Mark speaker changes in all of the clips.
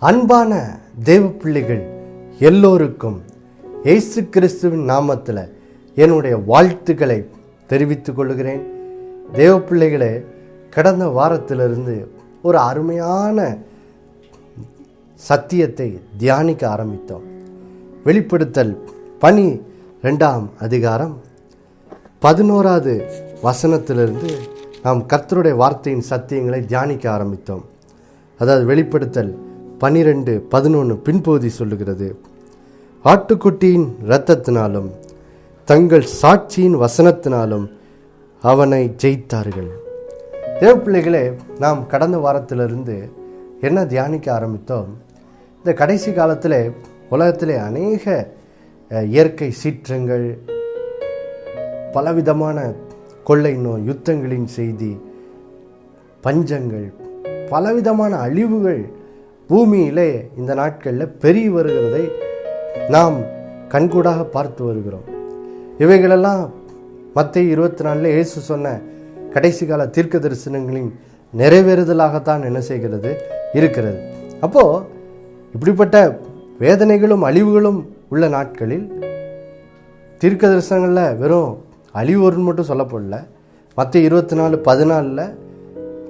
Speaker 1: அன்பான தேவ பிள்ளைகள் எல்லோருக்கும் இயேசு கிறிஸ்துவின் நாமத்தில் என்னுடைய வாழ்த்துக்களை தெரிவித்துக் கொள்கிறேன். தேவ பிள்ளைகளே, கடந்த வாரத்திலிருந்து ஒரு அருமையான சத்தியத்தை தியானிக்க ஆரம்பித்தோம். வெளிப்படுத்தல் 12ஆம் அதிகாரம் 11வது வசனத்திலிருந்து நாம் கர்த்தருடைய வார்த்தையின் சத்தியங்களை தியானிக்க ஆரம்பித்தோம். அதாவது வெளிப்படுத்தல் 12:11 பின்பகுதி சொல்லுகிறது, ஆட்டுக்குட்டியின் இரத்தத்தினாலும் தங்கள் சாட்சியின் வசனத்தினாலும் அவனை ஜெயித்தார்கள். தேவ பிள்ளைகளே, நாம் கடந்த வாரத்திலிருந்து என்ன தியானிக்க ஆரம்பித்தோம்? இந்த கடைசி காலத்தில் உலகத்திலே அநேக இயற்கை சீற்றங்கள், பலவிதமான கொள்ளை நோய், யுத்தங்களின் செய்தி, பஞ்சங்கள், பலவிதமான அழிவுகள் பூமியிலே இந்த நாட்களில் பெருகி வருகிறதை நாம் கண்கூடாக பார்த்து வருகிறோம். இவைகளெல்லாம் மத்தேயு 24 இயேசு சொன்ன கடைசி கால தீர்க்க தரிசனங்களின் நிறைவேறுதலாகத்தான் என்ன செய்கிறது இருக்கிறது. அப்போது இப்படிப்பட்ட வேதனைகளும் அழிவுகளும் உள்ள நாட்களில் தீர்க்க தரிசனங்களில் வெறும் அழிவுன்னு மட்டும் சொல்லப்படல. மத்தேயு 24:14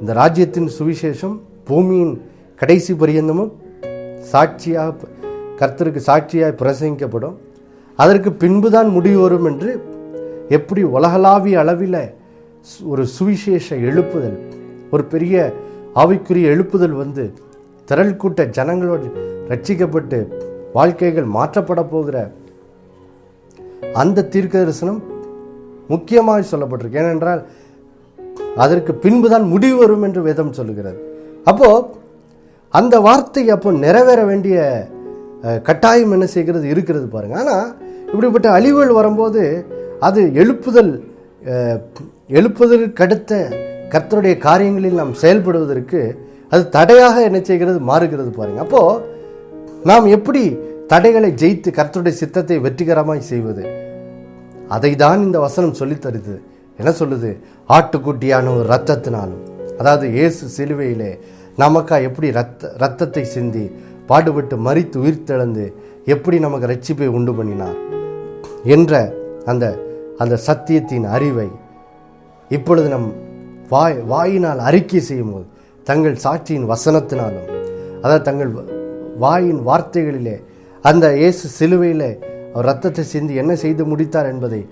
Speaker 1: இந்த ராஜ்யத்தின் சுவிசேஷம் பூமியின் கடைசி பரியந்தமும் சாட்சியாக கர்த்தருக்கு சாட்சியாக பிரசங்கிக்கப்படும், அதற்கு பின்புதான் முடிவு வரும் என்று எப்படி உலகளாவிய அளவில் ஒரு சுவிசேஷ எழுப்புதல், ஒரு பெரிய ஆவிக்குரிய எழுப்புதல் வந்து திரள் கூட்ட ஜனங்களோடு ரட்சிக்கப்பட்டு வாழ்க்கைகள் மாற்றப்பட போகிற அந்த தீர்க்க தரிசனம் முக்கியமாக சொல்லப்பட்டிருக்கு. ஏனென்றால் அதற்கு பின்புதான் முடிவு வரும் என்று வேதம் சொல்லுகிறது. அப்போது அந்த வார்த்தை அப்போ நிறைவேற வேண்டிய கட்டாயம் என்ன செய்கிறது இருக்கிறது பாருங்க. ஆனால் இப்படிப்பட்ட அழிவுகள் வரும்போது அது எழுப்புதலுக்கு அடுத்த கர்த்தருடைய காரியங்களில் நாம் செயல்படுவதற்கு அது தடையாக என்ன செய்கிறது மாறுகிறது பாருங்க. அப்போது நாம் எப்படி தடைகளை ஜெயித்து கர்த்தருடைய சித்தத்தை வெற்றிகரமாய் செய்வது, அதை தான் இந்த வசனம் சொல்லித் தருது. என்ன சொல்லுது? ஆட்டுக்குட்டியான ஒரு இரத்தத்தினாலும், அதாவது இயேசு சிலுவையிலே நமக்காக எப்படி இரத்தத்தை சிந்தி பாடுபட்டு மரித்து உயிர்த்தெழுந்து எப்படி நமக்கு ரட்சிப்பை உண்டு பண்ணினார் என்ற அந்த சத்தியத்தின் அறிவை இப்பொழுது நம் வாயினால் அறிக்கை செய்யும் போது, தங்கள் சாட்சியின் வசனத்தினாலும், அதாவது தங்கள் வாயின் வார்த்தைகளிலே அந்த இயேசு சிலுவையிலே அவர் இரத்தத்தை சிந்தி என்ன செய்து முடித்தார் என்பதை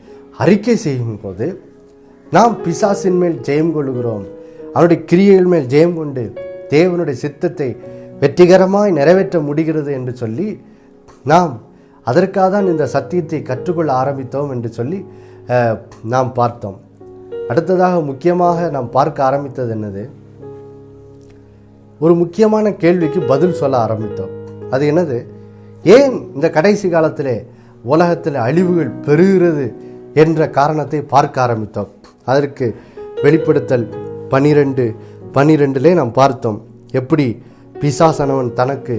Speaker 1: அறிக்கை செய்யும் போது நாம் பிசாசின் மேல் ஜெயம் கொள்கிறோம். அவருடைய கிரியைகள் மேல் ஜெயம் கொண்டு தேவனுடைய சித்தத்தை வெற்றிகரமாய் நிறைவேற்ற முடிகிறது என்று சொல்லி நாம் அதற்காக தான் இந்த சத்தியத்தை கற்றுக்கொள்ள ஆரம்பித்தோம் என்று சொல்லி நாம் பார்த்தோம். அடுத்ததாக முக்கியமாக நாம் பார்க்க ஆரம்பித்தது என்னது? ஒரு முக்கியமான கேள்விக்கு பதில் சொல்ல ஆரம்பித்தோம். அது என்னது? ஏன் இந்த கடைசி காலத்திலே உலகத்தில் அழிவுகள் பெருகிறது என்ற காரணத்தை பார்க்க ஆரம்பித்தோம். அதற்கு வெளிப்படுத்தல் 12:12 நாம் பார்த்தோம். எப்படி பிசாசானவன் தனக்கு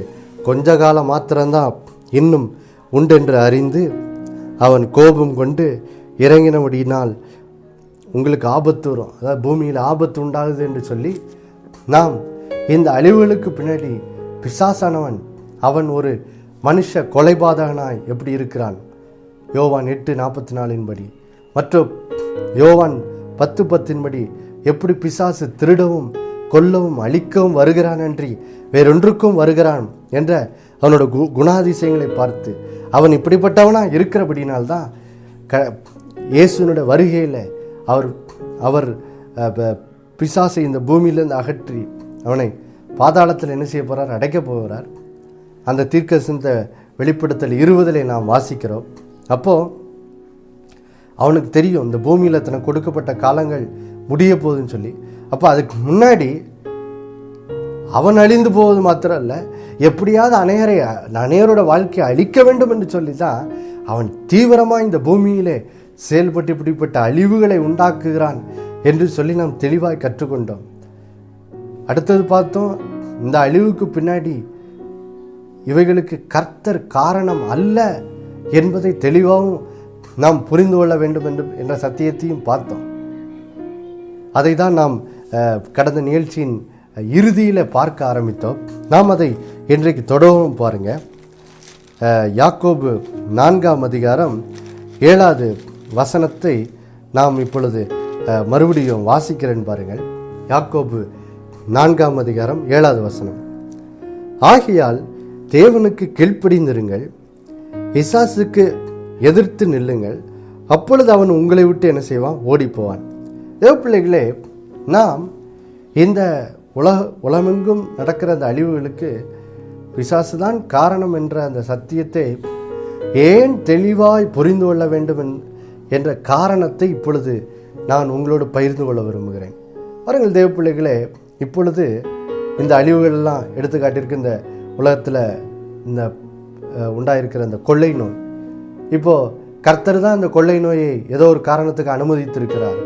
Speaker 1: கொஞ்ச காலம் மாத்திரம்தான் இன்னும் உண்டென்று அறிந்து அவன் கோபம் கொண்டு இறங்கினபடியினால் உங்களுக்கு ஆபத்து வரும், அதாவது பூமியில் ஆபத்து உண்டாகுது என்று சொல்லி நாம் இந்த அழிவுகளுக்கு பின்னாடி பிசாசானவன் அவன் ஒரு மனுஷ கொலைபாதகனாய் எப்படி இருக்கிறான், யோவான் 8:44 மற்றும் யோவான் 10:10 எப்படி பிசாசு திருடவும் கொல்லவும் அழிக்கவும் வருகிறான் அன்றி வேறொன்றுக்கும் வருகிறான் என்ற அவனோட குணாதிசயங்களை பார்த்து அவன் இப்படிப்பட்டவனா இருக்கிறபடினால்தான் இயேசுனுடைய வருகையில் அவர் பிசாசை இந்த பூமியிலிருந்து அகற்றி அவனை பாதாளத்தில் என்ன செய்ய போகிறார்? அடைக்க போகிறார். அந்த தீர்க்க சிந்த வெளிப்படுத்தல் 20 நாம் வாசிக்கிறோம். அப்போது அவனுக்கு தெரியும் இந்த பூமியில் தனக்கு கொடுக்கப்பட்ட காலங்கள் முடிய போகுதுன்னு சொல்லி. அப்போ அதுக்கு முன்னாடி அவன் அழிந்து போவது மாத்திரம் இல்லை, எப்படியாவது அநேகரோட வாழ்க்கையை அழிக்க வேண்டும் என்று சொல்லி தான் அவன் தீவிரமாக இந்த பூமியிலே செயல்பட்டு இப்படிப்பட்ட அழிவுகளை உண்டாக்குகிறான் என்று சொல்லி நாம் தெளிவாக கற்றுக்கொண்டோம். அடுத்தது பார்த்தோம், இந்த அழிவுக்கு பின்னாடி இவைகளுக்கு கர்த்தர் காரணம் அல்ல என்பதை தெளிவாகவும் நாம் புரிந்து கொள்ள வேண்டும் என்ற சத்தியத்தையும் பார்த்தோம். அதை தான் நாம் கடந்த நிகழ்ச்சியின் இறுதியில் பார்க்க ஆரம்பித்தோம். நாம் அதை இன்றைக்கு தொடரும் பாருங்க. யாக்கோபு 4ஆம் அதிகாரம் 7வது வசனத்தை நாம் இப்பொழுது மறுபடியும் வாசிக்கிறேன் பாருங்கள். யாக்கோபு 4ஆம் அதிகாரம் 7வது வசனம். ஆகையால் தேவனுக்கு கீழ்ப்படிந்திருங்கள், பிசாசுக்கு எதிர்த்து நில்லுங்கள், அப்பொழுது அவன் உங்களை விட்டு என்ன செய்வான்? ஓடி போவான். தேவ பிள்ளைகளே, நாம் இந்த உலகமெங்கும் நடக்கிற அந்த அழிவுகளுக்கு பிசாசு தான் காரணம் என்ற அந்த சத்தியத்தை ஏன் தெளிவாய் புரிந்து கொள்ள வேண்டும் என்ற காரணத்தை இப்பொழுது நான் உங்களோடு பகிர்ந்து கொள்ள விரும்புகிறேன். பாருங்கள் தேவ பிள்ளைகளே, இப்பொழுது இந்த அழிவுகள்லாம் எடுத்துக்காட்டிருக்கு. இந்த உலகத்தில் இந்த உண்டாயிருக்கிற அந்த கொள்ளை நோய், இப்போது கர்த்தர் தான் இந்த கொள்ளை நோயை ஏதோ ஒரு காரணத்துக்கு அனுமதித்திருக்கிறார்,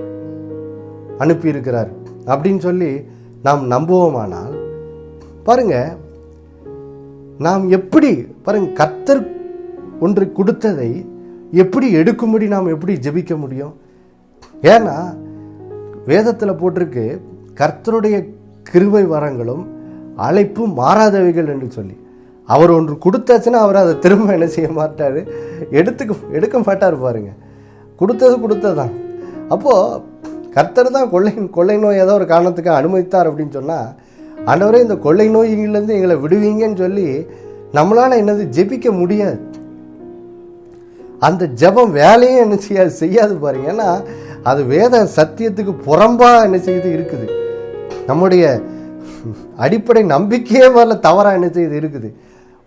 Speaker 1: அனுப்பியிருக்கிறார் அப்படின்னு சொல்லி நாம் நம்புவோமானால் பாருங்க, நாம் எப்படி பாருங்க, கர்த்தர் ஒன்று கொடுத்ததை எப்படி எடுக்கும்படி நாம் எப்படி ஜெபிக்க முடியும்? ஏன்னா வேதத்தில் போட்டிருக்கு, கர்த்தருடைய கிருபை வரங்களும் அழைப்பும் மாறாதவைகள் என்று சொல்லி. அவர் ஒன்று கொடுத்தாச்சுன்னா அவர் அதை திரும்ப என்ன செய்ய மாட்டார், எடுக்க மாட்டார். பாருங்க, கொடுத்ததான். அப்போது கர்த்தர் தான் கொள்ளை நோய் ஏதோ ஒரு காரணத்துக்கு அனுமதித்தார் அப்படின்னு சொன்னால், ஆண்டவரே இந்த கொள்ளை நோயிலிருந்து எங்களை விடுவீங்கன்னு சொல்லி நம்மளால் என்னது ஜெபிக்க முடியாது. அந்த ஜெபம் வேலையும் என்ன செய்யாது பாருங்க. ஏன்னா அது வேத சத்தியத்துக்கு புறம்பாக என்ன செய்து இருக்குது. நம்முடைய அடிப்படை நம்பிக்கையே வரல தவறாக என்ன செய்து இருக்குது.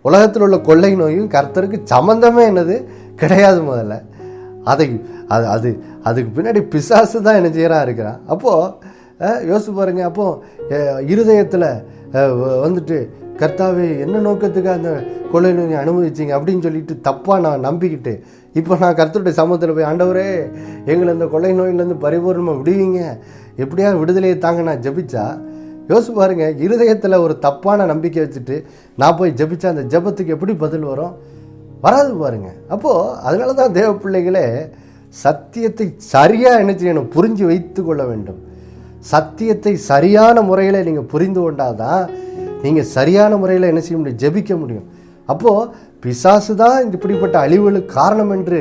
Speaker 1: உலகத்தில் உள்ள கொள்ளை நோயும் கர்த்தருக்கு சம்பந்தமே என்னது கிடையாது. முதல்ல அதுக்கு பின்னாடி பிசாசு தான் என்ன செய்யறான் இருக்கிறான். அப்போது யோசிச்சு பாருங்க. அப்போது இருதயத்தில் வந்துட்டு கர்த்தாவே என்ன நோக்கத்துக்கு அந்த கொள்ளை நோயை அனுமதிச்சிங்க அப்படின்னு சொல்லிட்டு தப்பாக நான் நம்பிக்கிட்டு இப்போ நான் கர்த்தருடைய சமூகத்தில் போய், ஆண்டவரே எங்களை இந்த கொள்ளை நோயிலேருந்து பரிபூர்ணமாக விடுவீங்க, எப்படியாவது விடுதலையை தாங்க நான் ஜெபிச்சா, யோசிச்சு பாருங்க, இருதயத்தில் ஒரு தப்பான நம்பிக்கை வச்சுட்டு நான் போய் ஜெபிச்சா அந்த ஜெபத்துக்கு எப்படி பதில் வரும்? வராது பாருங்க. அப்போது அதனால தான் தேவ பிள்ளைகளே, சத்தியத்தை சரியாக என்ன செய்யணும்? புரிஞ்சு வைத்து கொள்ள வேண்டும். சத்தியத்தை சரியான முறையில் நீங்கள் புரிந்து கொண்டாதான் நீங்கள் சரியான முறையில் என்ன செய்ய முடியும்? ஜெபிக்க முடியும். அப்போது பிசாசு தான் இப்படிப்பட்ட அழிவுகளுக்கு காரணம் என்று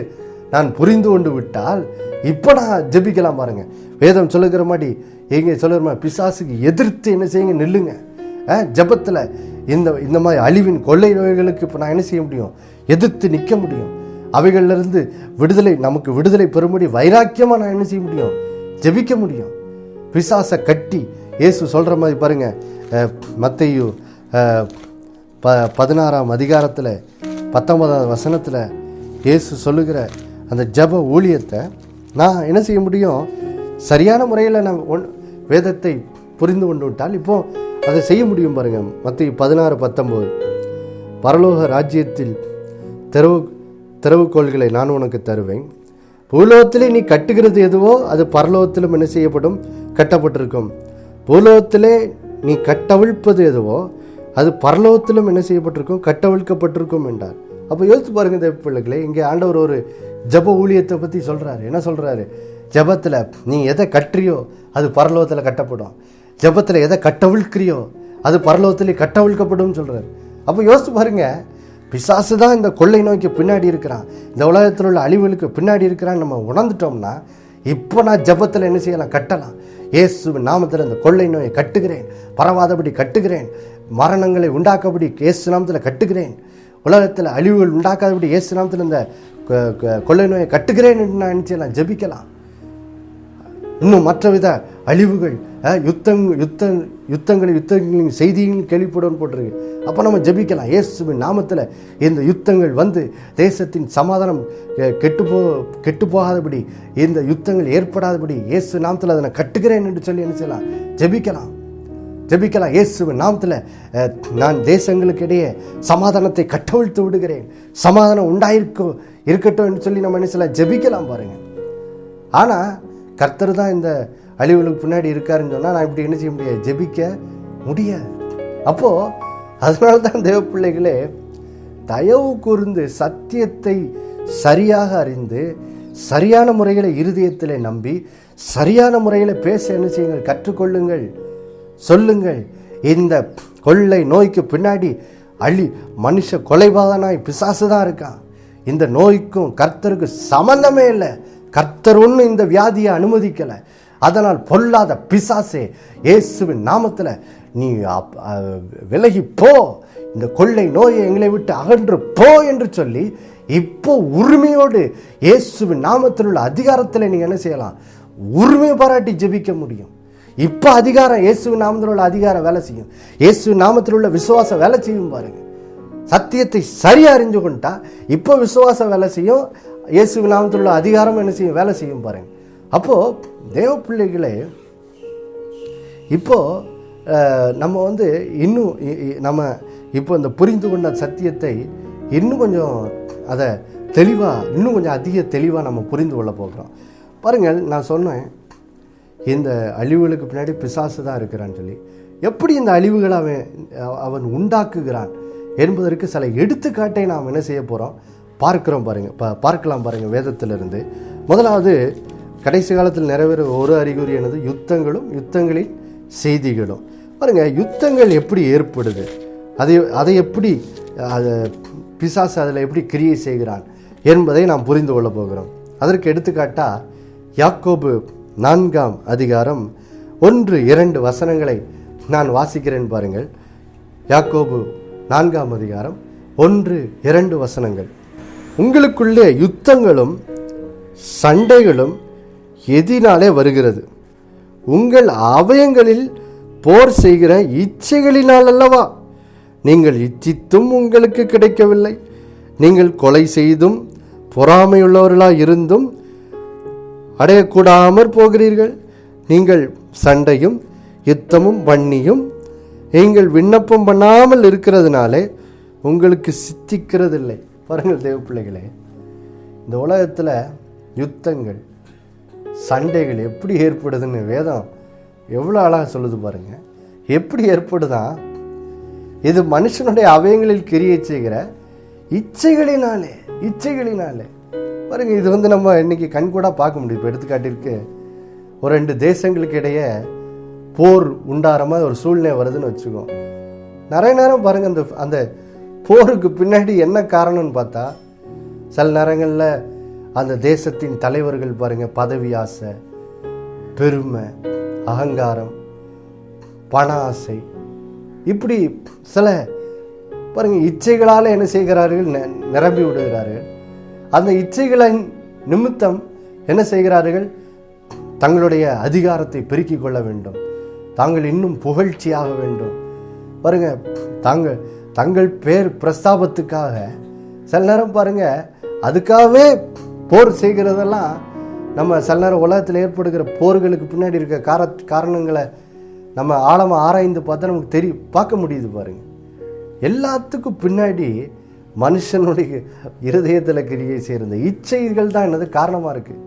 Speaker 1: நான் புரிந்து கொண்டு விட்டால் இப்போ நான் ஜெபிக்கலாம் பாருங்க. வேதம் சொல்லுகிற மாதிரி, எங்கே சொல்லுகிற மாதிரி, பிசாசுக்கு எதிர்த்து என்ன செய்யுங்க? நில்லுங்க. ஜெபத்தில் இந்த மாதிரி அழிவின் கொள்ளை நோய்களுக்கு இப்போ நான் என்ன செய்ய முடியும்? எதிர்த்து நிற்க முடியும். அவைகளிலிருந்து நமக்கு விடுதலை பெறும்படி வைராக்கியமாக நான் என்ன செய்ய முடியும்? ஜெபிக்க முடியும். பிசாசை கட்டி இயேசு சொல்கிற மாதிரி பாருங்க, மத்தேயு 16ஆம் அதிகாரத்தில் 19வது வசனத்தில் இயேசு சொல்லுகிற அந்த ஜெப ஊழியத்தை நான் என்ன செய்ய முடியும்? சரியான முறையில் நான் வேதத்தை புரிந்து கொண்டு விட்டால் இப்போ அதை செய்ய முடியும் பாருங்க. மத்தேயு 16:19, பரலோக ராஜ்யத்தில் திறவுகோள்களை நான் உனக்கு தருவேன், பூலோகத்திலே நீ கட்டுகிறது எதுவோ அது பரலோகத்திலும் என்ன செய்யப்படும்? கட்டப்பட்டிருக்கும். பூலோகத்திலே நீ கட்டவிழ்ப்பது எதுவோ அது பரலோகத்திலும் என்ன செய்யப்பட்டிருக்கும்? கட்டவிழ்க்கப்பட்டிருக்கும் என்றார். அப்போ யோசித்து பாருங்க தேவ பிள்ளைகளே, இங்கே ஆண்டவர் ஒரு ஜெப ஊழியத்தை பற்றி சொல்கிறாரு. என்ன சொல்கிறாரு? ஜெபத்தில் நீ எதை கட்டுறியோ அது பரலோகத்தில் கட்டப்படும், ஜெபத்தில் எதை கட்டவிழ்க்கிறியோ அது பரலோகத்திலே கட்டவிழ்க்கப்படும் சொல்கிறார். அப்போ யோசித்து பாருங்க, பிசாசு தான் இந்த கொள்ளை நோய்க்கு பின்னாடி இருக்கிறான், இந்த உலகத்தில் உள்ள அழிவுகளுக்கு பின்னாடி இருக்கிறான்னு நம்ம உணர்ந்துட்டோம்னா இப்போ நான் ஜெபத்தில் என்ன செய்யலாம்? கட்டலாம். இயேசுவின் நாமத்தில் இந்த கொள்ளை நோயை கட்டுகிறேன், பரவாதபடி கட்டுகிறேன், மரணங்களை உண்டாக்கபடி இயேசு நாமத்தில் கட்டுகிறேன், உலகத்தில் அழிவுகள் உண்டாக்காதபடி இயேசு நாமத்தில் இந்த கொள்ளை நோயை கட்டுகிறேன் என்று நான் என்ன செய்யலாம்? ஜெபிக்கலாம். இன்னும் மற்றவித அழிவுகள், யுத்தங்களின் செய்தியும் கேள்விப்படும் போட்டிருக்கு. அப்போ நம்ம ஜெபிக்கலாம். இயேசுவின் நாமத்தில் இந்த யுத்தங்கள் வந்து தேசத்தின் சமாதானம் கெட்டு போகாதபடி, இந்த யுத்தங்கள் ஏற்படாதபடி இயேசு நாமத்தில் அதை நான் கட்டுகிறேன் என்று சொல்லி என்ன செய்யலாம்? ஜெபிக்கலாம். இயேசுவின் நாமத்தில் நான் தேசங்களுக்கு இடையே சமாதானத்தை கட்டவிழ்த்து விடுகிறேன், சமாதானம் இருக்கட்டும் என்று சொல்லி நம்ம என்ன செய்யலாம்? ஜெபிக்கலாம் பாருங்க. ஆனால் கர்த்தர் தான் இந்த அழிவுகளுக்கு பின்னாடி இருக்காருன்னு சொன்னால் நான் இப்படி என்ன செய்ய முடியாது? ஜெபிக்க முடியாது. அப்போது அதனால தான் தேவ பிள்ளைகளே, தயவு கூர்ந்து சத்தியத்தை சரியாக அறிந்து சரியான முறையில் இருதயத்தில் நம்பி சரியான முறையில் பேச என்ன செய்யுங்கள்? கற்றுக்கொள்ளுங்கள், சொல்லுங்கள். இந்த கொள்ளை நோய்க்கு பின்னாடி மனுஷ கொலைபாதனாய் பிசாசு தான் இருக்கான். இந்த நோய்க்கும் கர்த்தருக்கு சம்பந்தமே இல்லை. கர்த்தர் ஒன்றும் இந்த வியாதியை அனுமதிக்கலை. அதனால் பொல்லாத பிசாசே, இயேசுவின் நாமத்தில் நீ விலகி போ, இந்த கொள்ளை நோயை எங்களை விட்டு அகன்று போ என்று சொல்லி இப்போ உரிமையோடு இயேசுவின் நாமத்தில் உள்ள அதிகாரத்தில் நீ என்ன செய்யலாம்? உரிமை பாராட்டி ஜெபிக்க முடியும். இப்போ அதிகாரம், இயேசுவின் நாமத்தில் உள்ள அதிகாரம் வேலை செய்யும். இயேசுவின் நாமத்தில் உள்ள விசுவாசம் வேலை செய்யும். பாருங்க, சத்தியத்தை சரியா அறிஞ்சு கொண்டா இப்போ விசுவாசம் வேலை செய்யும். இயேசுவின் நாமத்தில் உள்ள அதிகாரம் என்ன செய்யும்? வேலை செய்யும். பாருங்க, அப்போ தேவ பிள்ளைகளே, இப்போ நம்ம இன்னும் நம்ம இப்போ இந்த புரிந்து கொண்ட சத்தியத்தை இன்னும் கொஞ்சம் அதை தெளிவாக, இன்னும் கொஞ்சம் அதிக தெளிவாக நம்ம புரிந்து கொள்ள போகிறோம். பாருங்கள், நான் சொன்னேன் இந்த அழிவுகளுக்கு பின்னாடி பிசாசு தான் இருக்கிறான்னு சொல்லி. எப்படி இந்த அழிவுகளை அவன் உண்டாக்குகிறான் என்பதற்கு சில எடுத்துக்காட்டை நாம் என்ன செய்ய போகிறோம் பார்க்குறோம். பார்க்கலாம் பாருங்கள் வேதத்திலிருந்து. முதலாவது, கடைசி காலத்தில் நிறைவேற ஒரு அறிகுறி என்னது? யுத்தங்களும் யுத்தங்களின் செய்திகளும். பாருங்கள், யுத்தங்கள் எப்படி ஏற்படுது, அதை எப்படி பிசாசு அதில் எப்படி கிரியை செய்கிறான் என்பதை நாம் புரிந்து கொள்ள போகிறோம். அதற்கு எடுத்துக்காட்டாக யாக்கோபு 4ஆம் அதிகாரம் 1-2 வசனங்களை நான் வாசிக்கிறேன். பாருங்கள், யாக்கோபு 4ஆம் அதிகாரம் 1-2 வசனங்கள். உங்களுக்குள்ளே யுத்தங்களும் சண்டைகளும் எதினாலே வருகிறது? உங்கள் அவயங்களில் போர் செய்கிற இச்சைகளினால் அல்லவா? நீங்கள் இச்சித்தும் உங்களுக்கு கிடைக்கவில்லை. நீங்கள் கொலை செய்தும் பொறாமையுள்ளவர்களாக இருந்தும் அடையக்கூடாமற் போகிறீர்கள். நீங்கள் சண்டையும் யுத்தமும் பண்ணியும் நீங்கள் விண்ணப்பம் பண்ணாமல் இருக்கிறதுனாலே உங்களுக்கு சித்திக்கிறதில்லை. பாருங்கள் தேவ பிள்ளைகளே, இந்த உலகத்தில் யுத்தங்கள் சண்டைகள் எப்படி ஏற்படுதுன்னு வேதம் எவ்வளோ அழகாக சொல்லுது பாருங்கள். எப்படி ஏற்படுதான்? இது மனுஷனுடைய அவயங்களில் கிரியை செய்கிற இச்சைகளினாலே. பாருங்கள், இது நம்ம இன்னைக்கு கண்கூட பார்க்க முடியும். இப்போ எடுத்துக்காட்டிற்கு ஒரு 2 தேசங்களுக்கு இடையே போர் உண்டாகிற மாதிரி ஒரு சூழ்நிலை வருதுன்னு வச்சுக்கோம். நிறைய நேரம் பாருங்கள், அந்த போருக்கு பின்னாடி என்ன காரணம்னு பார்த்தா, சில நேரங்களில் அந்த தேசத்தின் தலைவர்கள் பாருங்கள், பதவி ஆசை, பெருமை, அகங்காரம், பண ஆசை, இப்படி சில பாருங்கள் இச்சைகளால் என்ன செய்கிறார்கள்? நிரம்பி விடுகிறார்கள். அந்த இச்சைகளின் நிமித்தம் என்ன செய்கிறார்கள்? தங்களுடைய அதிகாரத்தை பெருக்கிக் கொள்ள வேண்டும், தாங்கள் இன்னும் புகழ்ச்சியாக வேண்டும். பாருங்க, தங்கள் பேர் பிரஸ்தாபத்துக்காக சில நேரம் பாருங்க, அதுக்காகவே போர் செய்கிறதெல்லாம் நம்ம சில நேரம் உலகத்தில் ஏற்படுகிற போர்களுக்கு பின்னாடி இருக்க காரணங்களை நம்ம ஆழமாக ஆராய்ந்து பார்த்தா நமக்கு பார்க்க முடியுது. பாருங்க, எல்லாத்துக்கும் பின்னாடி மனுஷனுடைய இருதயத்தில் கிரியை செய்கிற இச்சைகள் தான் என்னது காரணமாக இருக்குது.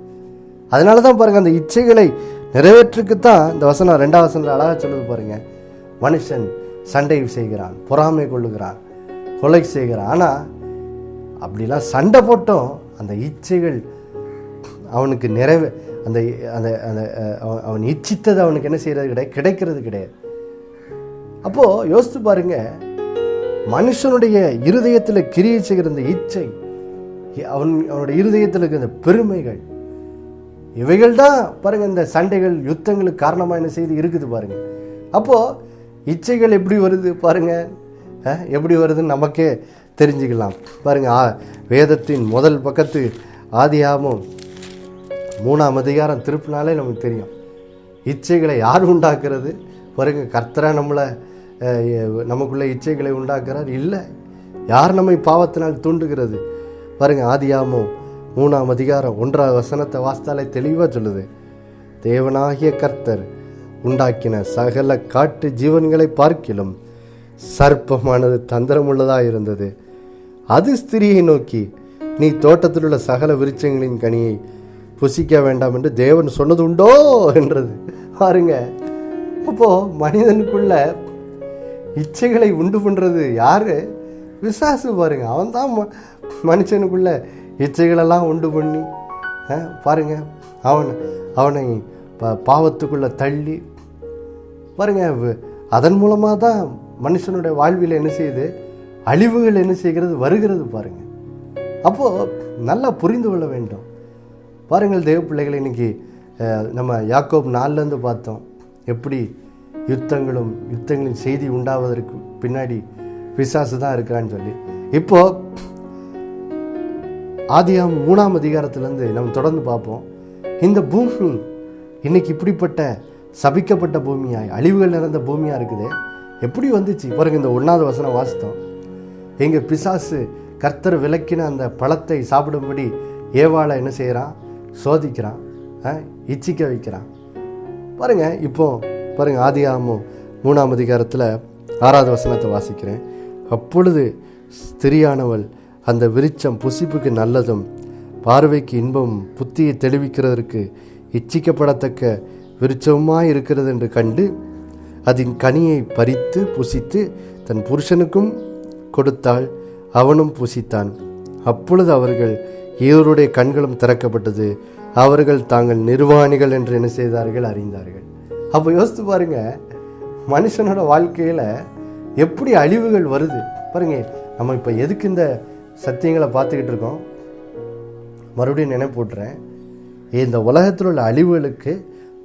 Speaker 1: அதனால தான் பாருங்கள், அந்த இச்சைகளை நிறைவேற்றுக்குத்தான் இந்த வசனம் 2ஆம் வசனத்தில் அழகாக சொல்லுது. பாருங்கள், மனுஷன் சண்டை செய்கிறான், பொறாமை கொள்ளுகிறான், கொலை செய்கிறான். ஆனால் அப்படிலாம் சண்டை போட்டோம் அந்த இச்சைகள் அவனுக்கு அந்த அந்த அந்த அவன் இச்சித்தது அவனுக்கு என்ன செய்கிறது கிடைக்கிறது கிடையாது. அப்போது யோசித்து பாருங்க, மனுஷனுடைய இருதயத்தில் கிரியை செய்கிற இந்த இச்சை, அவனுடைய இருதயத்தில் இருக்கிற இந்த பெருமைகள், இவைகள் தான் பாருங்கள் இந்த சண்டைகள் யுத்தங்களுக்கு காரணமாக என்ன செய்து இருக்குது. பாருங்கள், அப்போது இச்சைகள் எப்படி வருது பாருங்கள், எப்படி வருதுன்னு நமக்கே தெரிஞ்சுக்கலாம். பாருங்கள், வேதத்தின் முதல் பக்கத்து ஆதியாகமம் 3ஆம் அதிகாரம் திருப்பினாலே நமக்கு தெரியும். இச்சைகளை யார் உண்டாக்குறது? பாருங்கள், கர்த்தரா நமக்குள்ளே இச்சைகளை உண்டாக்குறார்? இல்லை. யார் நம்மை பாவத்தினால் தூண்டுகிறது? பாருங்கள், ஆதியாகமம் 3ஆம் அதிகாரம் 1ஆம் வசனத்தை வாசித்தாலே தெளிவாக சொல்லுது. தேவனாகிய கர்த்தர் உண்டாக்கின சகல காட்டு ஜீவன்களை பார்க்கிலும் சர்ப்பமானது தந்திரமுள்ளதாக இருந்தது. அது ஸ்திரியை நோக்கி, நீ தோட்டத்தில் உள்ள சகல விருட்சங்களின் கனியை புசிக்க வேண்டாம் என்று தேவன் சொன்னது உண்டோ என்றது. பாருங்க, அப்போ மனிதனுக்குள்ள இச்சைகளை உண்டு பண்ணுறது யாரு? பிசாசு. பாருங்க, அவன் தான் மனுஷனுக்குள்ள இச்சைகளெல்லாம் உண்டு பண்ணி பாருங்க அவனை பாவத்துக்குள்ள தள்ளி பாருங்க, அதன் மூலமாக தான் மனுஷனுடைய வாழ்வில் என்ன செய்யுது? அழிவுகள் என்ன செய்கிறது, வருகிறது பாருங்க. அப்போது நல்லா புரிந்து கொள்ள வேண்டும். பாருங்கள் தேவ பிள்ளைகளை, இன்னைக்கு நம்ம யாக்கோப் 4 பார்த்தோம் எப்படி யுத்தங்களின் செய்தி உண்டாவதற்கு பின்னாடி பிசாசு தான் இருக்கிறான்னு சொல்லி. இப்போ ஆதியாகமம் 3 அதிகாரத்திலேருந்து நம்ம தொடர்ந்து பார்ப்போம். இந்த பூமி இன்னைக்கு இப்படிப்பட்ட சபிக்கப்பட்ட பூமியாய், அழிவுகள் நிறைந்த பூமியாக இருக்குது. எப்படி வந்துச்சு பாருங்க. இந்த 1வது வசனம் வாசித்தோம். எங்க பிசாசு கர்த்தர் விலக்கின அந்த பழத்தை சாப்பிடும்படி ஏவாளை என்ன செய்கிறான், சோதிக்கிறான், இச்சிக்க வைக்கிறான் பாருங்க. இப்போ பாருங்க, ஆதியாகமம் 3 அதிகாரத்தில் 6வது வசனத்தை வாசிக்கிறேன். அப்பொழுது ஸ்திரியானவள் அந்த விருட்சம் புசிப்புக்கு நல்லதும் பார்வைக்கு இன்பம் புத்தியை தெளிவிக்கிறதற்கு இச்சிக்கப்படத்தக்க விருட்சமாய் இருக்கிறது என்று கண்டு அதன் கனியை பறித்து புசித்து தன் புருஷனுக்கும் கொடுத்தாள், அவனும் புசித்தான். அப்பொழுது அவர்கள் இருவருடைய கண்களும் திறக்கப்பட்டது, அவர்கள் தாங்கள் நிர்வாணிகள் என்று என்ன செய்தார்கள், அறிந்தார்கள். அப்போ யோசித்து பாருங்க, மனுஷனோட வாழ்க்கையில் எப்படி அழிவுகள் வருது பாருங்க. நம்ம இப்போ எதுக்கு இந்த சத்தியங்களை பார்த்துக்கிட்டு இருக்கோம், மறுபடியும் நினைப்பூட்டுறேன். இந்த உலகத்தில் உள்ள அழிவுகளுக்கு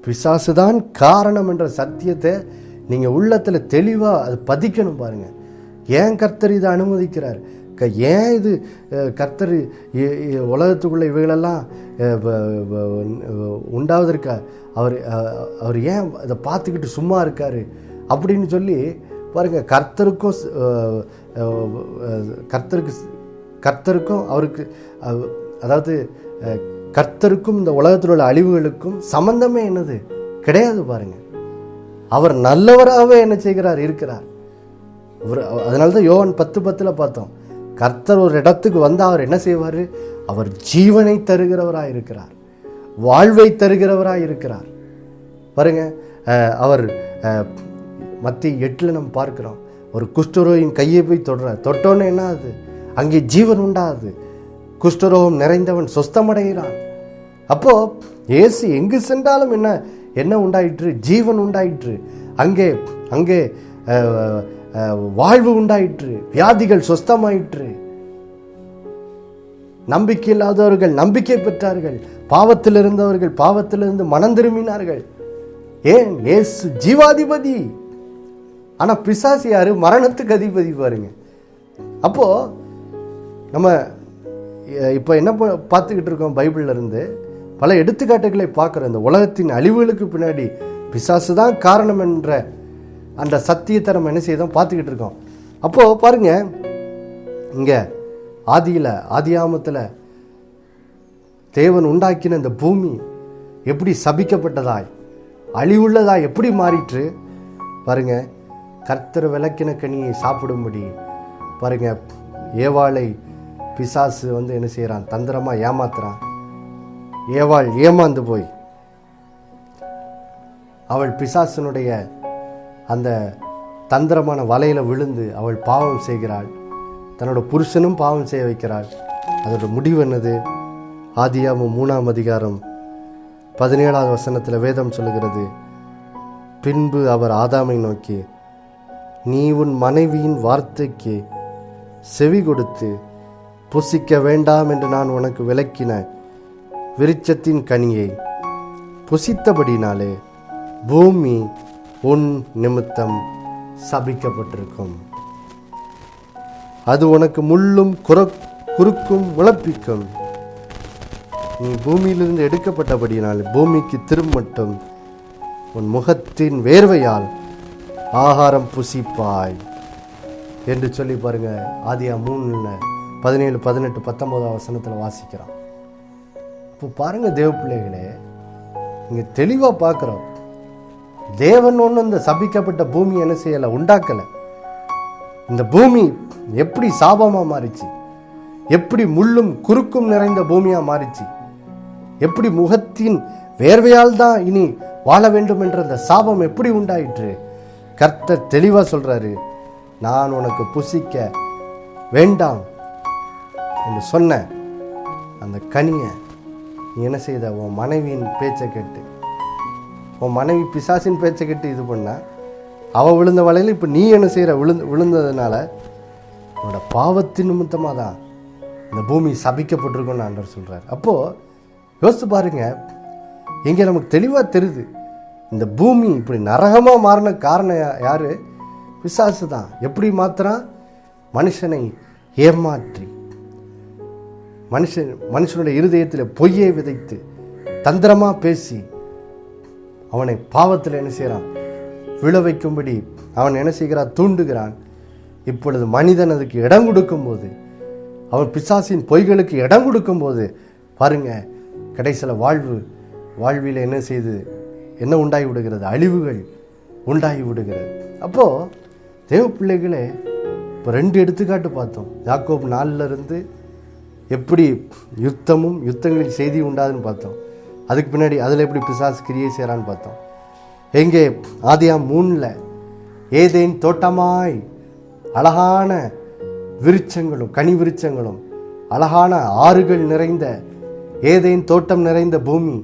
Speaker 1: பிசாசு தான் காரணம் என்ற சத்தியத்தை நீங்கள் உள்ளத்தில் தெளிவாக அது பதிக்கணும் பாருங்க. ஏன் கர்த்தர் இதை அனுமதிக்கிறார், ஏன் இது கர்த்தர் உலகத்துக்குள்ள இவைகளெல்லாம் உண்டாவதற்க அவர் ஏன் அதை பார்த்துக்கிட்டு சும்மா இருக்காரு அப்படின்னு சொல்லி பாருங்க. கர்த்தருக்கும் அவருக்கு, அதாவது கர்த்தருக்கும் இந்த உலகத்தில் உள்ள அழிவுகளுக்கும் சம்பந்தமே என்னது கிடையாது பாருங்க. அவர் நல்லவராகவே என்ன செய்கிறார், இருக்கிறார். அதனால்தான் யோவான் 10:10 பார்த்தோம். கர்த்தர் ஒரு இடத்துக்கு வந்தால் அவர் என்ன செய்வார், அவர் ஜீவனை தருகிறவராக இருக்கிறார், வாழ்வை தருகிறவராக இருக்கிறார் பாருங்க. அவர் மத்திய 8 நம்ம பார்க்கிறோம். ஒரு குஷ்டரோகியின் கையை போய் தொட்டோன்னு என்ன ஆகுது, அங்கே ஜீவன் உண்டாகுது, குஷ்டரோகம் நிறைந்தவன் சொஸ்தமடைகிறான். அப்போ இயேசு எங்கு சென்றாலும் என்ன உண்டாயிற்று, ஜீவன் உண்டாயிற்று, அங்கே அங்கே வாழ்வு உண்டாயிற்று, வியாதிகள் சொஸ்தமாயிற்று, நம்பிக்கை இல்லாதவர்கள் நம்பிக்கை பெற்றார்கள், பாவத்தில் இருந்தவர்கள் பாவத்திலிருந்து மனம் திரும்பினார்கள். ஏன், இயேசு ஜீவாதிபதி. ஆனா பிசாசு யாரு, மரணத்துக்கு அதிபதி பாருங்க. அப்போ நம்ம இப்போ என்ன பார்த்துக்கிட்டு இருக்கோம், பைபிள்ல இருந்து பல எடுத்துக்காட்டுகளை பார்க்குறோம். இந்த உலகத்தின் அழிவுகளுக்கு பின்னாடி பிசாசு தான் காரணம் என்ற அந்த சத்தியத்தை நம்ம என்ன செய்தோம், பார்த்துக்கிட்டு இருக்கோம். அப்போது பாருங்க, இங்கே ஆதியாகமத்தில் தேவன் உண்டாக்கின இந்த பூமி எப்படி சபிக்கப்பட்டதாய் அழிவுள்ளதாய் எப்படி மாறிற்று பாருங்க. கர்த்தர் விலக்கின கனியை சாப்பிடும்படி பாருங்க, ஏவாளை பிசாசு என்ன செய்கிறான், தந்திரமாக ஏமாத்துறான். ஏவாள் ஏமாந்து போய் அவள் பிசாசனுடைய அந்த தந்திரமான வலையில் விழுந்து அவள் பாவம் செய்கிறாள், தன்னோட புருஷனும் பாவம் செய்ய வைக்கிறாள். அதோட முடிவு என்னது? ஆதியாகமம் 3 அதிகாரம் 17வது வசனத்தில் வேதம் சொல்லுகிறது, பின்பு அவர் ஆதாமை நோக்கி, நீ உன் மனைவியின் வார்த்தைக்கு செவி கொடுத்து புசிக்க வேண்டாம் என்று நான் உனக்கு விலக்கின விருட்சத்தின் கனியை புசித்தபடினாலே பூமி உன் நிமித்தம் சபிக்கப்பட்டிருக்கும், அது உனக்கு முள்ளும் குறுக்கும் முளைப்பிக்கும், நீ பூமியிலிருந்து எடுக்கப்பட்டபடினால் பூமிக்கு திரும்பட்டும், உன் முகத்தின் வேர்வையால் ஆகாரம் புசிப்பாய் என்று சொல்லி பாருங்க. ஆதியாகமம் 3 17 18 19 வசனத்தில் வாசிக்கிறோம். இப்போ பாருங்க தேவ பிள்ளைகளே, இங்கே தெளிவாக பார்க்குறோம், தேவன் ஒன்றும் இந்த சபிக்கப்பட்ட பூமி என்ன செய்யலை, உண்டாக்கலை. இந்த பூமி எப்படி சாபமாக மாறிச்சு, எப்படி முள்ளும் குறுக்கும் நிறைந்த பூமியாக மாறிச்சு, எப்படி முகத்தின் வேர்வையால் தான் இனி வாழ வேண்டும் என்ற அந்த சாபம் எப்படி உண்டாயிற்று. கர்த்தர் தெளிவாக சொல்றாரு, நான் உனக்கு புசிக்க வேண்டாம் என்று சொன்ன அந்த கனியை நீ என்ன செய்த, உன் மனைவியின் பேச்சை கேட்டு, உன் மனைவி பிசாசின் பேச்சை கேட்டு இது பண்ண, அவள் விழுந்த வலையில் இப்போ நீ என்ன செய்கிற, விழுந்ததுனால உன்னோட பாவத்தின் நிமித்தமாக தான் இந்த பூமி சபிக்கப்பட்டிருக்குன்னு ஆண்டவர் சொல்கிறார். அப்போது யோசித்து பாருங்க, இங்கே நமக்கு தெளிவாக தெரியுது இந்த பூமி இப்படி நரகமாக மாறின காரணம் யார்? பிசாசு தான். எப்படி மாத்திரான்? மனுஷனை ஏமாற்றி மனுஷனுடைய இருதயத்தில் பொய்யை விதைத்து தந்திரமாக பேசி அவனை பாவத்தில் என்ன செய்கிறான்? விழ வைக்கும்படி அவன் என்ன செய்கிறான்? தூண்டுகிறான். இப்பொழுது மனிதன் அதுக்கு இடம் கொடுக்கும்போது, அவன் பிசாசின் பொய்களுக்கு இடம் கொடுக்கும்போது பாருங்க, கடைசியில் வாழ்வில் என்ன செய்து என்ன உண்டாகி விடுகிறது? அழிவுகள் உண்டாகி விடுகிறது. அப்போது தேவ பிள்ளைகளே, இப்போ 2 எடுத்துக்காட்டு பார்த்தோம். யாக்கோபு 4 எப்படி யுத்தங்களில் செய்தி உண்டாதுன்னு பார்த்தோம். அதுக்கு பின்னாடி அதில் எப்படி பிசாசு கிரியை செய்கிறான்னு பார்த்தோம். எங்கே ஆதியாம் 3 ஏதேன் தோட்டமாய் அழகான விருட்சங்களும் கனி விருட்சங்களும் அழகான ஆறுகள் நிறைந்த ஏதேன் தோட்டம் நிறைந்த பூமி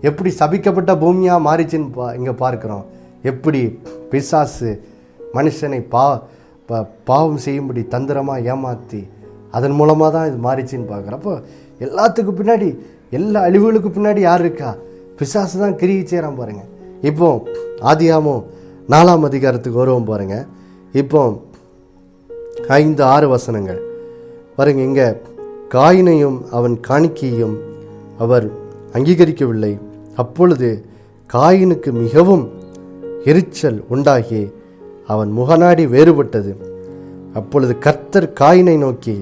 Speaker 1: எப்படி சபிக்கப்பட்ட பூமியாக மாறிச்சுன்னு இங்கே பார்க்குறோம். எப்படி பிசாசு மனுஷனை பாவம் செய்யும்படி தந்திரமாக ஏமாற்றி அதன் மூலமாக தான் இது மாறிச்சின்னு பார்க்குறோம். அப்போ எல்லாத்துக்கும் பின்னாடி, எல்லா அழிவுகளுக்கு பின்னாடி யார் இருக்கா? பிசாசு தான் கிரியை செய்கிறான் பாருங்க. இப்போ ஆதியாகமம் 4ஆம் அதிகாரத்துக்கு வருவோம் பாருங்க. இப்போ 5-6 வசனங்கள் பாருங்க. இங்கே காயினையும் அவன் காணிக்கையும் அவர் அங்கீகரிக்கவில்லை. அப்பொழுது காயினுக்கு மிகவும் எரிச்சல் உண்டாகி அவன் முகநாடி வேறுபட்டது. அப்பொழுது கர்த்தர் காயினை நோக்கி,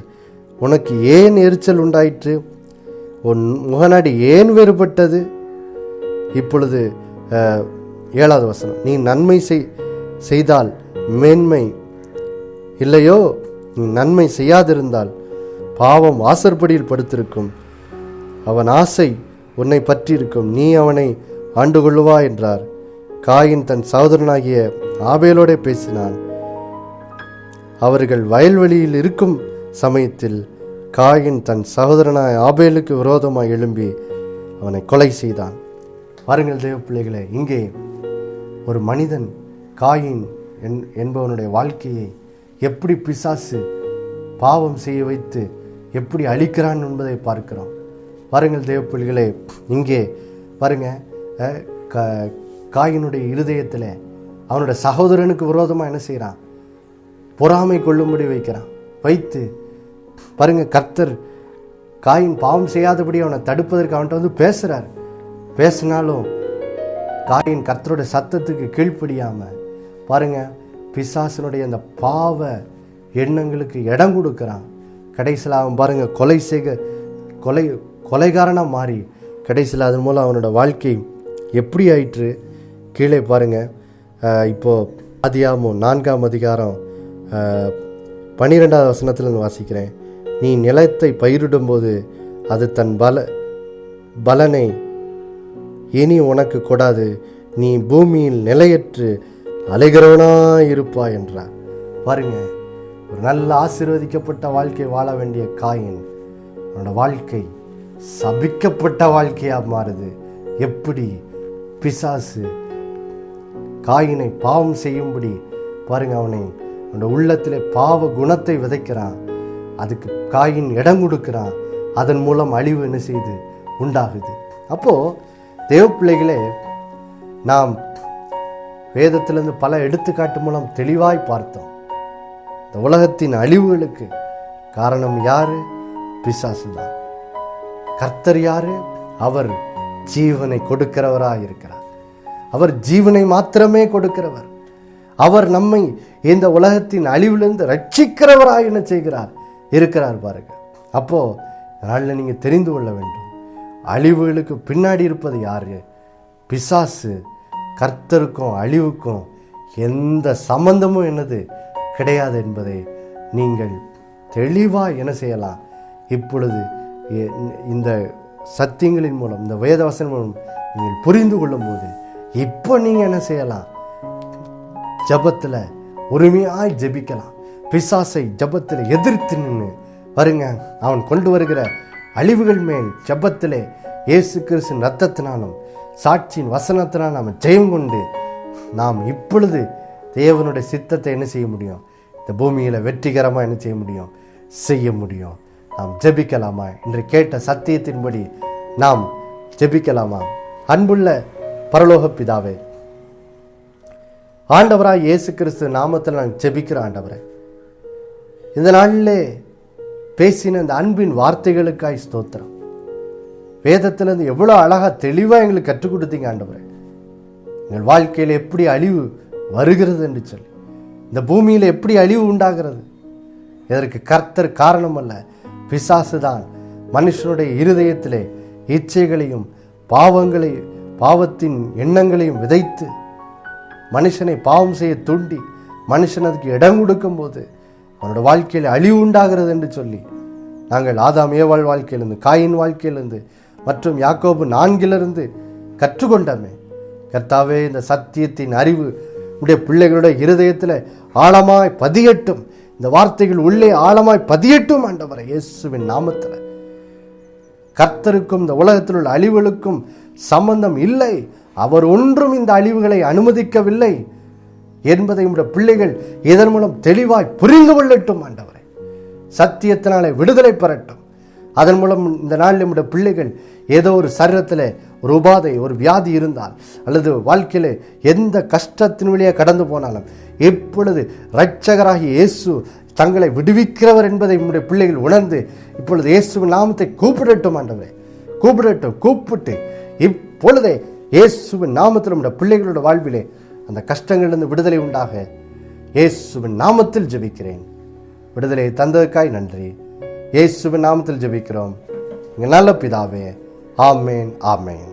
Speaker 1: உனக்கு ஏன் எரிச்சல் உண்டாயிற்று? உன் முகநாடி ஏன் வேறுபட்டது? இப்பொழுது 7வது வசனம், நீ நன்மை செய்தால் மேன்மை இல்லையோ? நீ நன்மை செய்யாதிருந்தால் பாவம் வாசற்படியில் படுத்திருக்கும். அவன் ஆசை உன்னை பற்றி இருக்கும், நீ அவனை ஆண்டு கொள்ளுவா என்றார். காயின் தன் சகோதரனாகிய ஆபேலோட பேசினான். அவர்கள் வயல்வெளியில் இருக்கும் சமயத்தில் காயின் தன் சகோதரனாய் ஆபேலுக்கு விரோதமாக எழும்பி அவனை கொலை செய்தான். பாருங்கள் தேவ பிள்ளைகளே, இங்கே ஒரு மனிதன் காயின் என்பவனுடைய வாழ்க்கையை எப்படி பிசாசு பாவம் செய்ய வைத்து எப்படி அழிக்கிறான் என்பதை பார்க்கிறோம். பாருங்கள் தேவ பிள்ளைகளே, இங்கே பாருங்க, காயினுடைய இருதயத்தில் அவனுடைய சகோதரனுக்கு விரோதமாக என்ன செய்கிறான்? பொறாமை கொள்ளும்படி வைத்து பாருங்க, கர்த்தர் காயின் பாவம் செய்யாதபடி அவனை தடுப்பதற்கு அவன்கிட்ட பேசுகிறார். பேசினாலும் காயின் கர்த்தருடைய சத்தத்துக்கு கீழ்ப்படியாமல் பாருங்க, பிசாசனுடைய அந்த பாவ எண்ணங்களுக்கு இடம் கொடுக்குறான். கடைசியில் அவன் பாருங்க கொலைகாரனாக மாறி கடைசியில் அதன் மூலம் அவனோட வாழ்க்கை எப்படி ஆயிற்று? கீழே பாருங்க. இப்போது ஆதியாகமம் 4ஆம் அதிகாரம் 12வது வசனத்திலிருந்து வாசிக்கிறேன். நீ நிலத்தை பயிரிடும்போது அது தன் பலனை இனி உனக்கு கொடாது, நீ பூமியில் நிலையற்று அலைகிறவனாயிருப்பாய் என்றார். பாருங்க, ஒரு நல்ல ஆசீர்வதிக்கப்பட்ட வாழ்க்கை வாழ வேண்டிய காயின் அவனோட வாழ்க்கை சபிக்கப்பட்ட வாழ்க்கையாக மாறுது. எப்படி பிசாசு காயினை பாவம் செய்யும்படி பாருங்க, அவனோட உள்ளத்திலே பாவ குணத்தை விதைக்கிறான். அதுக்கு காயின் இடம் கொடுக்கிறான். அதன் மூலம் அழிவு என்ன செய்து உண்டாகுது. அப்போது தேவ பிள்ளைகளே, நாம் வேதத்திலிருந்து பல எடுத்துக்காட்டு மூலம் தெளிவாய் பார்த்தோம். இந்த உலகத்தின் அழிவுகளுக்கு காரணம் யாரு? பிசாசு தான். கர்த்தர் யாரு? அவர் ஜீவனை கொடுக்கிறவராக இருக்கிறார். அவர் ஜீவனை மாத்திரமே கொடுக்கிறவர். அவர் நம்மை இந்த உலகத்தின் அழிவிலிருந்து ரட்சிக்கிறவராக என்ன செய்கிறார்? இருக்கிறார் பாருங்க. அப்போ அதனால நீங்க தெரிந்து கொள்ள வேண்டும், அழிவுகளுக்கு பின்னாடி இருப்பது யாரு? பிசாசு. கர்த்தருக்கும் அழிவுக்கும் எந்த சம்பந்தமும் என்னது கிடையாது என்பதை நீங்கள் தெளிவாக என்ன செய்யலாம்? இப்பொழுது இந்த சத்தியங்களின் மூலம், இந்த வேதவசனம் மூலம் நீங்கள் புரிந்து கொள்ளும் போது இப்போ நீங்கள் என்ன செய்யலாம்? ஜபத்தில் உரிமையாய் ஜபிக்கலாம். பிசாசை ஜபத்தில் எதிர்த்து நின்று வருங்க, அவன் கொண்டு வருகிற அழிவுகள் மேல் ஜபத்திலே இயேசு கிறிஸ்துவின் இரத்தத்தினாலும் சாட்சியின் வசனத்தினால் நாம் ஜெயம் கொண்டு நாம் இப்பொழுது தேவனுடைய சித்தத்தை என்ன செய்ய முடியும்? இந்த பூமியில் வெற்றிகரமாக என்ன செய்ய முடியும்? செய்ய முடியும். நாம் ஜெபிக்கலாமா? இன்று கேட்ட சத்தியத்தின்படி நாம் ஜெபிக்கலாமா? அன்புள்ள பரலோக பிதாவே, ஆண்டவராய் இயேசு கிறிஸ்து நாமத்தில் நான் ஜெபிக்கிற ஆண்டவரே, இந்த நாளிலே பேசின இந்த அன்பின் வார்த்தைகளுக்காய் ஸ்தோத்திரம். வேதத்திலிருந்து எவ்வளோ அழகா தெளிவாக எங்களுக்கு கற்றுக் கொடுத்தீங்க ஆண்டவரே. எங்கள் வாழ்க்கையில் எப்படி அழிவு வருகிறது என்று சொல்லி, இந்த பூமியில் எப்படி அழிவு உண்டாகிறது, இதற்கு கர்த்தர் காரணம் அல்ல, பிசாசு தான் மனுஷனுடைய இருதயத்திலே இச்சைகளையும் பாவத்தின் எண்ணங்களையும் விதைத்து மனுஷனை பாவம் செய்ய தூண்டி மனுஷன் அதுக்கு இடம் கொடுக்கும் போது அவனோட வாழ்க்கையில் அழிவு உண்டாகிறது என்று சொல்லி நாங்கள் ஆதாம் ஏவாள் வாழ்க்கையிலிருந்து, காயின் வாழ்க்கையிலிருந்து மற்றும் யாக்கோபு 4 கற்றுக்கொண்டோமே. கர்த்தாவே, இந்த சத்தியத்தின் அறிவு உடைய பிள்ளைகளுடைய இருதயத்தில் ஆழமாய் பதியட்டும். இந்த வார்த்தைகள் உள்ளே ஆழமாய் பதியட்டும் ஆண்டவரே, இயேசுவின் நாமத்தில். கர்த்தருக்கும் இந்த உலகத்தில் உள்ள அழிவுகளுக்கும் சம்பந்தம் இல்லை. அவர் ஒன்றும் இந்த அழிவுகளை அனுமதிக்கவில்லை என்பதை உடைய பிள்ளைகள் இதன் மூலம் தெளிவாய் புரிந்து கொள்ளட்டும் ஆண்டவரே. சத்தியத்தினாலே விடுதலை பெறட்டும். அதன் மூலம் இந்த நாளில் நம்முடைய பிள்ளைகள் ஏதோ ஒரு சரீரத்தில் ஒரு உபாதை, ஒரு வியாதி இருந்தால், அல்லது வாழ்க்கையில் எந்த கஷ்டத்தின் வழியாக கடந்து போனாலும் இப்பொழுது இரட்சகராகிய இயேசு தங்களை விடுவிக்கிறவர் என்பதை நம்முடைய பிள்ளைகள் உணர்ந்து இப்பொழுது இயேசுவின் நாமத்தை கூப்பிடட்டும் ஆண்டவரே. கூப்பிட்டு இப்பொழுதே இயேசுவின் நாமத்தில் நம்முடைய பிள்ளைகளோட வாழ்விலே அந்த கஷ்டங்களிலிருந்து விடுதலை உண்டாக இயேசுவின் நாமத்தில் ஜெபிக்கிறேன். விடுதலை தந்ததுக்காய் நன்றி. இயேசுவின் நாமத்தில் ஜெபிக்கிறோம் எங்கள் நல்ல பிதாவே. ஆமேன், ஆமேன்.